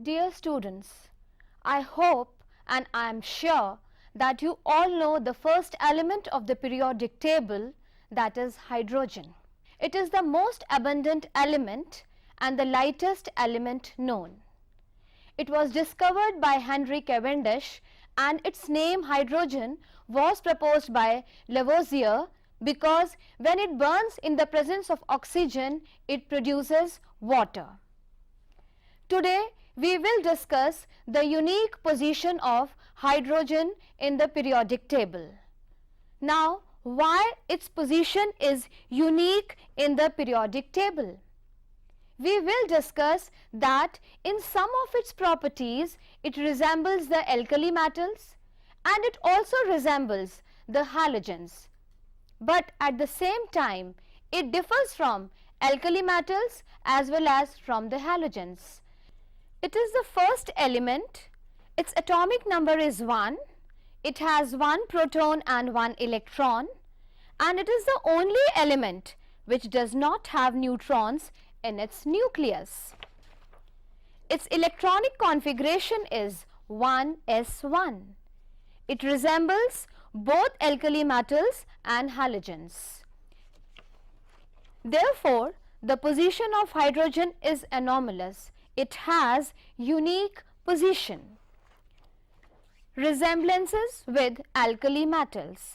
Dear students, I hope and I am sure that you all know the first element of the periodic table, that is hydrogen. It is the most abundant element and the lightest element known. It was discovered by Henry Cavendish and its name hydrogen was proposed by Lavoisier because when it burns in the presence of oxygen, it produces water. Today, we will discuss the unique position of hydrogen in the periodic table. Now, why its position is unique in the periodic table? We will discuss that in some of its properties, it resembles the alkali metals and it also resembles the halogens. But at the same time, it differs from alkali metals as well as from the halogens. It is the first element, its atomic number is 1, it has 1 proton and 1 electron, and it is the only element which does not have neutrons in its nucleus. Its electronic configuration is 1s1. It resembles both alkali metals and halogens. Therefore, the position of hydrogen is anomalous. It has unique position. Resemblances with alkali metals.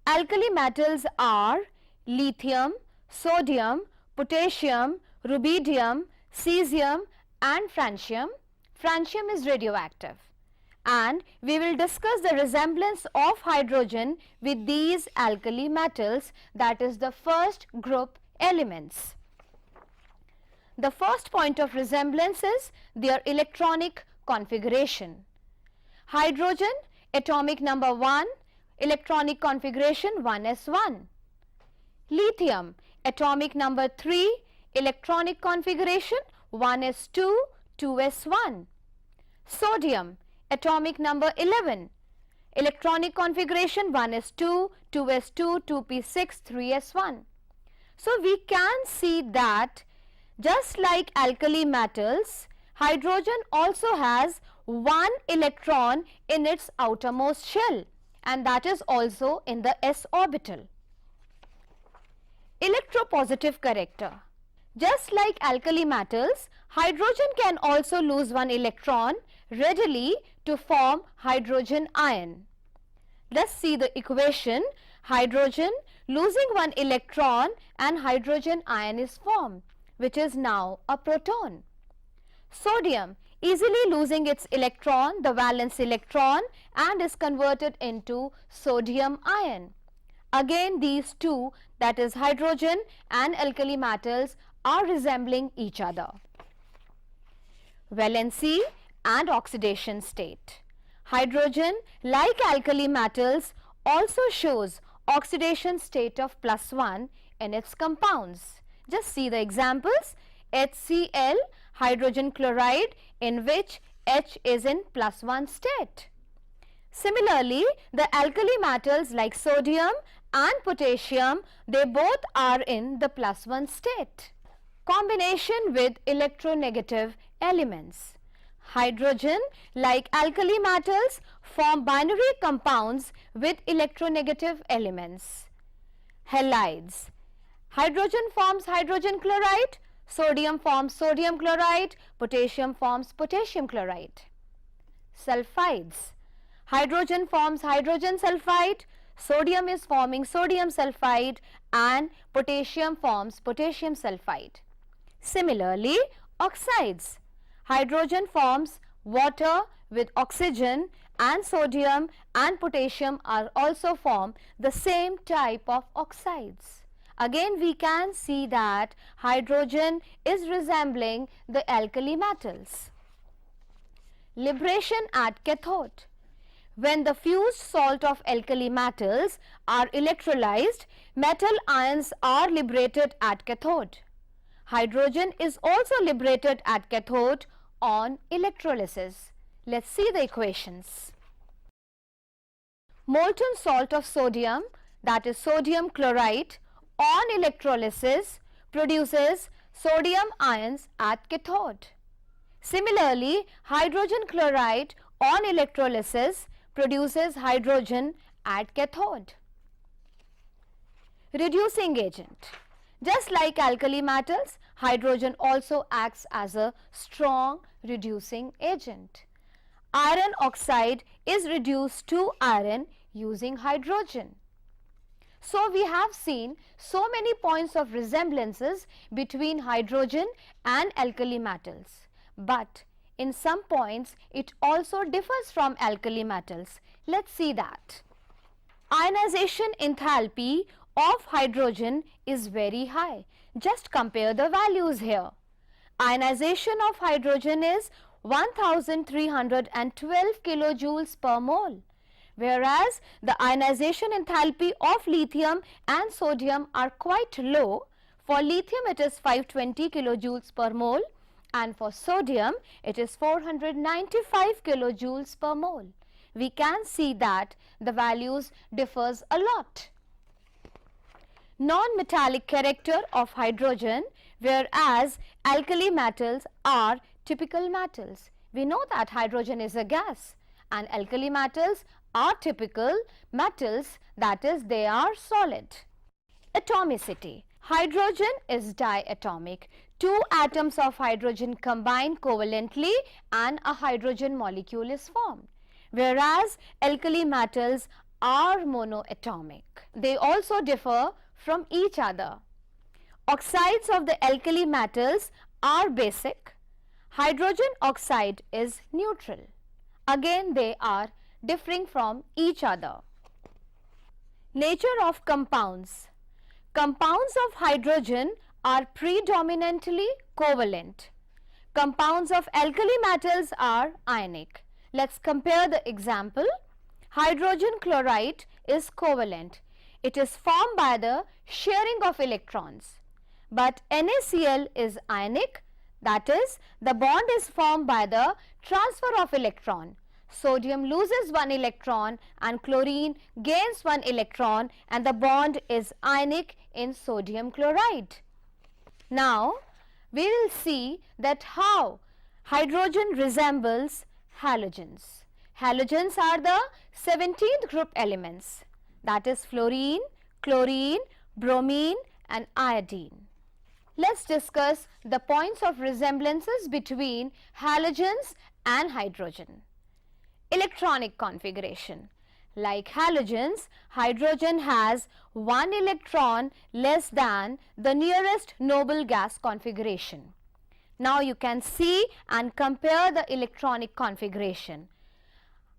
Alkali metals are lithium, sodium, potassium, rubidium, cesium and francium. Francium is radioactive. And we will discuss the resemblance of hydrogen with these alkali metals, that is the first group elements. The first point of resemblance is their electronic configuration. Hydrogen, atomic number 1, electronic configuration 1s1. Lithium, atomic number 3, electronic configuration 1s2, 2s1. Sodium, atomic number 11, electronic configuration 1s2, 2s2, 2p6, 3s1. So, we can see that just like alkali metals, hydrogen also has 1 electron in its outermost shell, and that is also in the s orbital. Electropositive character. Just like alkali metals, hydrogen can also lose 1 electron readily to form hydrogen ion. Let's see the equation. Hydrogen losing 1 electron and hydrogen ion is formed, which is now a proton. Sodium easily losing its electron, the valence electron, and is converted into sodium ion. Again, these two, that is hydrogen and alkali metals, are resembling each other. Valency and oxidation state. Hydrogen, like alkali metals, also shows oxidation state of +1 in its compounds. Just see the examples. HCl, hydrogen chloride, in which H is in +1 state. Similarly, the alkali metals like sodium and potassium, they both are in the +1 state. Combination with electronegative elements. Hydrogen, like alkali metals, form binary compounds with electronegative elements. Halides. Hydrogen forms hydrogen chloride, sodium forms sodium chloride, potassium forms potassium chloride. Sulfides. Hydrogen forms hydrogen sulfide, sodium is forming sodium sulfide, and potassium forms potassium sulfide. Similarly, oxides. Hydrogen forms water with oxygen, and sodium and potassium are also form the same type of oxides. Again, we can see that hydrogen is resembling the alkali metals. Liberation at cathode. When the fused salt of alkali metals are electrolyzed, metal ions are liberated at cathode. Hydrogen is also liberated at cathode on electrolysis. Let's see the equations. Molten salt of sodium, that is sodium chloride, on electrolysis produces sodium ions at cathode. Similarly, hydrogen chloride on electrolysis produces hydrogen at cathode. Reducing agent. Just like alkali metals, hydrogen also acts as a strong reducing agent. Iron oxide is reduced to iron using hydrogen. So, we have seen so many points of resemblances between hydrogen and alkali metals, but in some points it also differs from alkali metals. Let us see that. Ionization enthalpy of hydrogen is very high. Just compare the values here. Ionization of hydrogen is 1312 kilojoules per mole, whereas the ionization enthalpy of lithium and sodium are quite low. For lithium it is 520 kilojoules per mole and for sodium it is 495 kilojoules per mole. We can see that the values differs a lot. Non-metallic character of hydrogen, whereas alkali metals are typical metals. We know that hydrogen is a gas and alkali metals are typical metals, that is they are solid. Atomicity. Hydrogen is diatomic. Two atoms of hydrogen combine covalently and a hydrogen molecule is formed, whereas alkali metals are monoatomic. They also differ from each other. Oxides of the alkali metals are basic. Hydrogen oxide is neutral. Again, they are differing from each other. Nature of compounds. Compounds of hydrogen are predominantly covalent. Compounds of alkali metals are ionic. Let's compare the example. Hydrogen chloride is covalent. It is formed by the sharing of electrons. But NaCl is ionic, that is, the bond is formed by the transfer of electron. Sodium loses one electron and chlorine gains one electron and the bond is ionic in sodium chloride. Now, we will see that how hydrogen resembles halogens. Halogens are the 17th group elements, that is fluorine, chlorine, bromine and iodine. Let's discuss the points of resemblances between halogens and hydrogen. Electronic configuration. Like halogens, hydrogen has one electron less than the nearest noble gas configuration. Now you can see and compare the electronic configuration.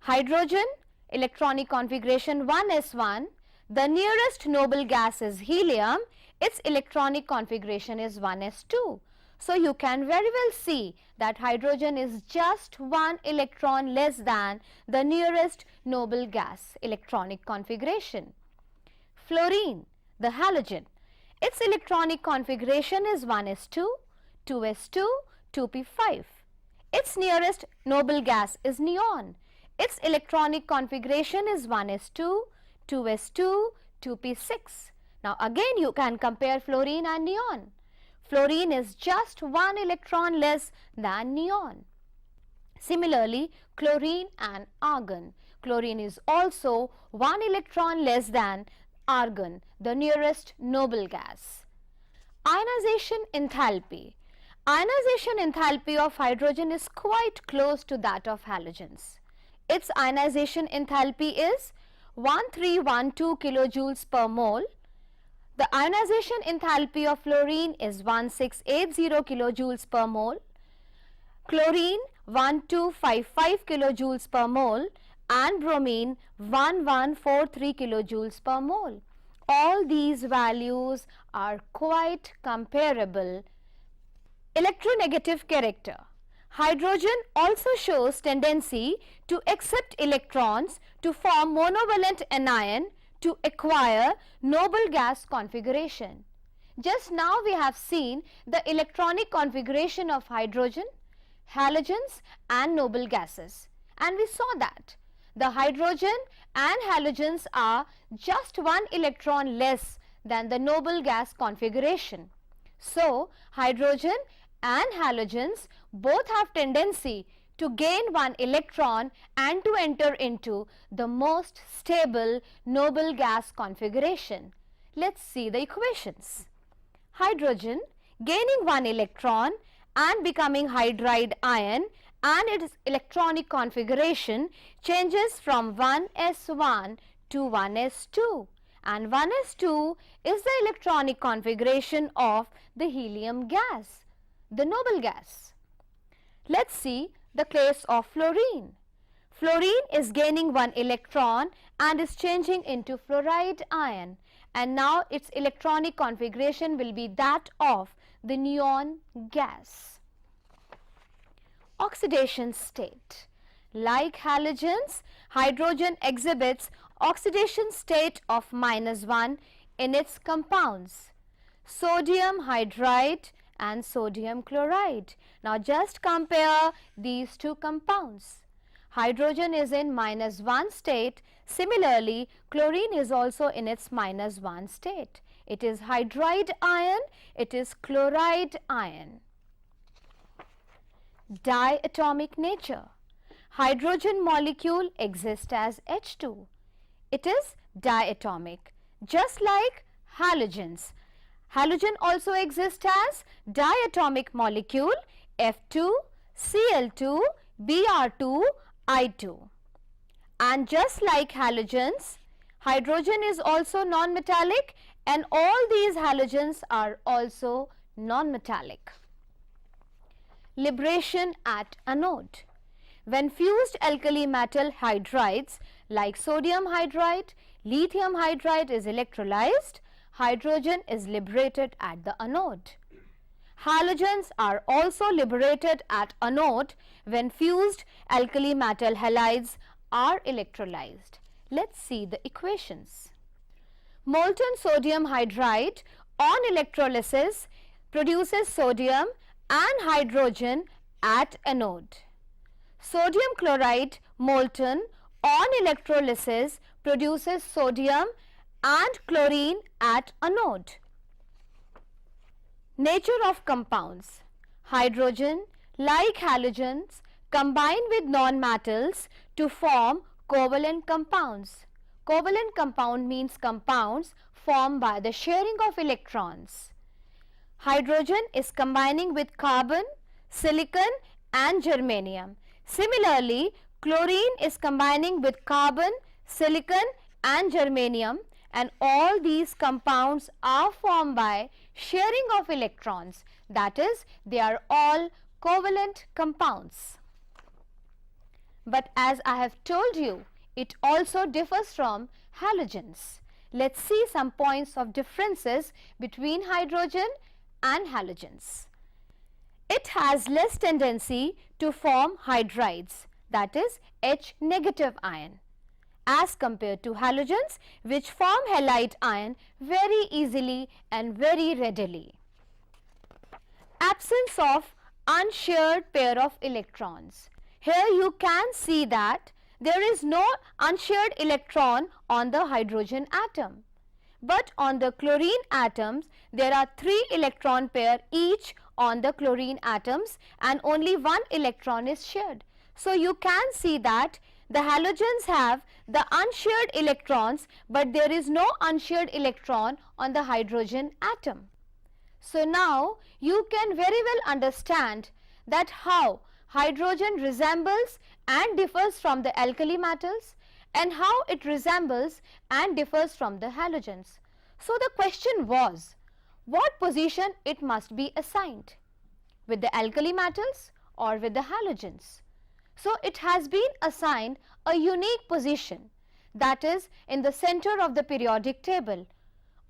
Hydrogen, electronic configuration 1s1, the nearest noble gas is helium, its electronic configuration is 1s2. So, you can very well see that hydrogen is just one electron less than the nearest noble gas electronic configuration. Fluorine, the halogen, its electronic configuration is 1s2, 2s2, 2p5. Its nearest noble gas is neon. Its electronic configuration is 1s2, 2s2, 2p6. Now, again you can compare fluorine and neon. Fluorine is just one electron less than neon. Similarly, chlorine and argon. Chlorine is also one electron less than argon, the nearest noble gas. Ionization enthalpy. Ionization enthalpy of hydrogen is quite close to that of halogens. Its ionization enthalpy is 1312 kilojoules per mole. The ionization enthalpy of fluorine is 1680 kilojoules per mole, chlorine 1255 kilojoules per mole and bromine 1143 kilojoules per mole. All these values are quite comparable. Electronegative character. Hydrogen also shows tendency to accept electrons to form monovalent anion to acquire noble gas configuration. Just now we have seen the electronic configuration of hydrogen, halogens and noble gases, and we saw that the hydrogen and halogens are just one electron less than the noble gas configuration. So, hydrogen and halogens both have tendency to gain one electron and to enter into the most stable noble gas configuration. Let's see the equations. Hydrogen gaining one electron and becoming hydride ion, and its electronic configuration changes from 1s1 to 1s2, and 1s2 is the electronic configuration of the helium gas, the noble gas. Let's see the case of fluorine. Fluorine is gaining one electron and is changing into fluoride ion, and now its electronic configuration will be that of the neon gas. Oxidation state. Like halogens, hydrogen exhibits oxidation state of -1 in its compounds, sodium hydride and sodium chloride. Now just compare these two compounds. Hydrogen is in -1 state. Similarly, chlorine is also in its -1 state. It is hydride ion, it is chloride ion. Diatomic nature. Hydrogen molecule exists as H2. It is diatomic, just like halogens. Halogen also exists as diatomic molecule F2, Cl2, Br2, I2. And just like halogens, hydrogen is also non-metallic, and all these halogens are also non-metallic. Liberation at anode. When fused alkali metal hydrides like sodium hydride, lithium hydride is electrolyzed, hydrogen is liberated at the anode. Halogens are also liberated at anode when fused alkali metal halides are electrolyzed. Let's see the equations. Molten sodium hydride on electrolysis produces sodium and hydrogen at anode. Sodium chloride molten on electrolysis produces sodium and chlorine at anode. Nature of compounds. Hydrogen, like halogens, combine with non-metals to form covalent compounds. Covalent compound means compounds formed by the sharing of electrons. Hydrogen is combining with carbon, silicon and germanium. Similarly, chlorine is combining with carbon, silicon and germanium, and all these compounds are formed by sharing of electrons. That is, they are all covalent compounds. But as I have told you, it also differs from halogens. Let's see some points of differences between hydrogen and halogens. It has less tendency to form hydrides, that is H negative ion, as compared to halogens which form halide ion very easily and very readily. Absence of unshared pair of electrons. Here you can see that there is no unshared electron on the hydrogen atom, but on the chlorine atoms there are 3 electron pair each on the chlorine atoms, and only 1 electron is shared. So you can see that the halogens have the unshared electrons, but there is no unshared electron on the hydrogen atom. So now you can very well understand that how hydrogen resembles and differs from the alkali metals, and how it resembles and differs from the halogens. So the question was, what position it must be assigned, with the alkali metals or with the halogens? So it has been assigned a unique position, that is in the center of the periodic table.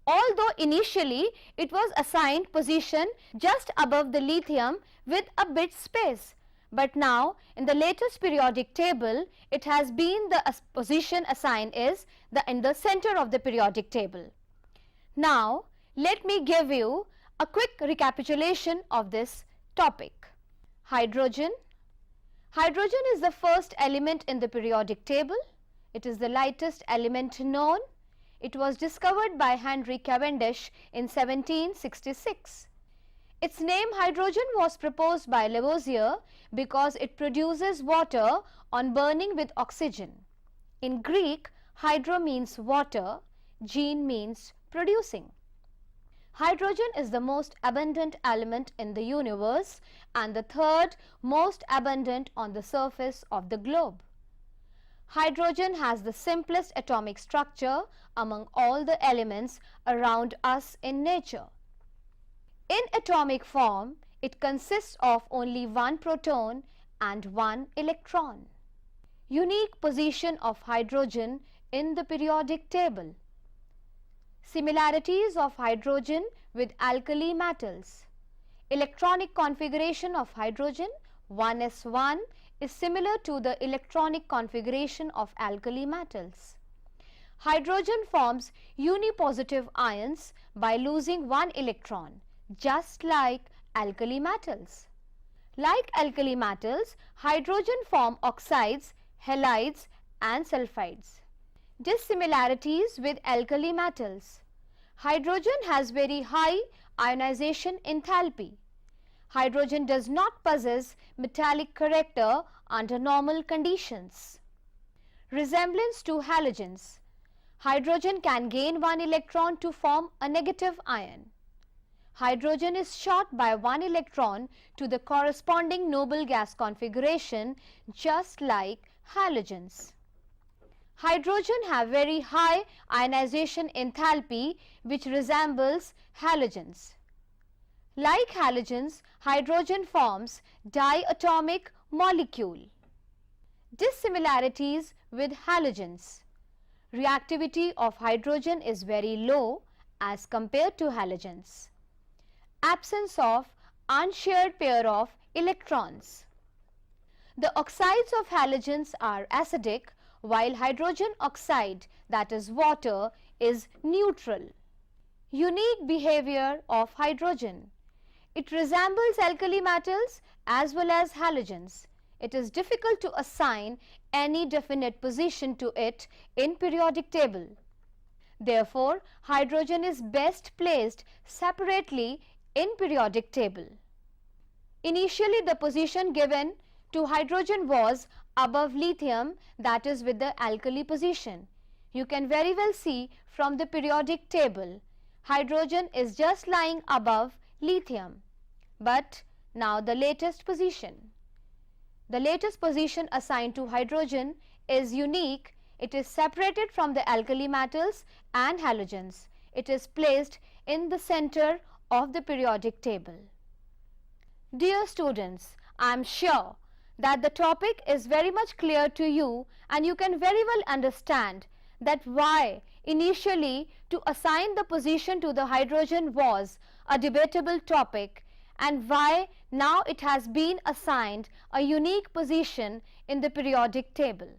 Although initially it was assigned position just above the lithium with a bit space, but now in the latest periodic table it has been the position assigned is in the center of the periodic table. Now let me give you a quick recapitulation of this topic. Hydrogen. Hydrogen is the first element in the periodic table. It is the lightest element known. It was discovered by Henry Cavendish in 1766. Its name hydrogen was proposed by Lavoisier because it produces water on burning with oxygen. In Greek, hydro means water, gen means producing. Hydrogen is the most abundant element in the universe and the third most abundant on the surface of the globe. Hydrogen has the simplest atomic structure among all the elements around us in nature. In atomic form, it consists of only one proton and one electron. Unique position of hydrogen in the periodic table. Similarities of hydrogen with alkali metals. Electronic configuration of hydrogen 1s1 is similar to the electronic configuration of alkali metals. Hydrogen forms unipositive ions by losing one electron, just like alkali metals. Like alkali metals, hydrogen form oxides, halides and sulfides. Dissimilarities with alkali metals. Hydrogen has very high ionization enthalpy. Hydrogen does not possess metallic character under normal conditions. Resemblance to halogens. Hydrogen can gain one electron to form a negative ion. Hydrogen is short by one electron to the corresponding noble gas configuration, just like halogens. Hydrogen have very high ionization enthalpy which resembles halogens. Like halogens, hydrogen forms diatomic molecule. Dissimilarities with halogens. Reactivity of hydrogen is very low as compared to halogens. Absence of unshared pair of electrons. The oxides of halogens are acidic while hydrogen oxide, that is water, is neutral. Unique behavior of hydrogen. It resembles alkali metals as well as halogens. It is difficult to assign any definite position to it in periodic table. Therefore, hydrogen is best placed separately in periodic table. Initially, the position given to hydrogen was above lithium, that is with the alkali position. You can very well see from the periodic table, hydrogen is just lying above lithium. But now the latest position. The latest position assigned to hydrogen is unique. It is separated from the alkali metals and halogens. It is placed in the center of the periodic table. Dear students, I am sure that the topic is very much clear to you and you can very well understand that why initially to assign the position to the hydrogen was a debatable topic and why now it has been assigned a unique position in the periodic table.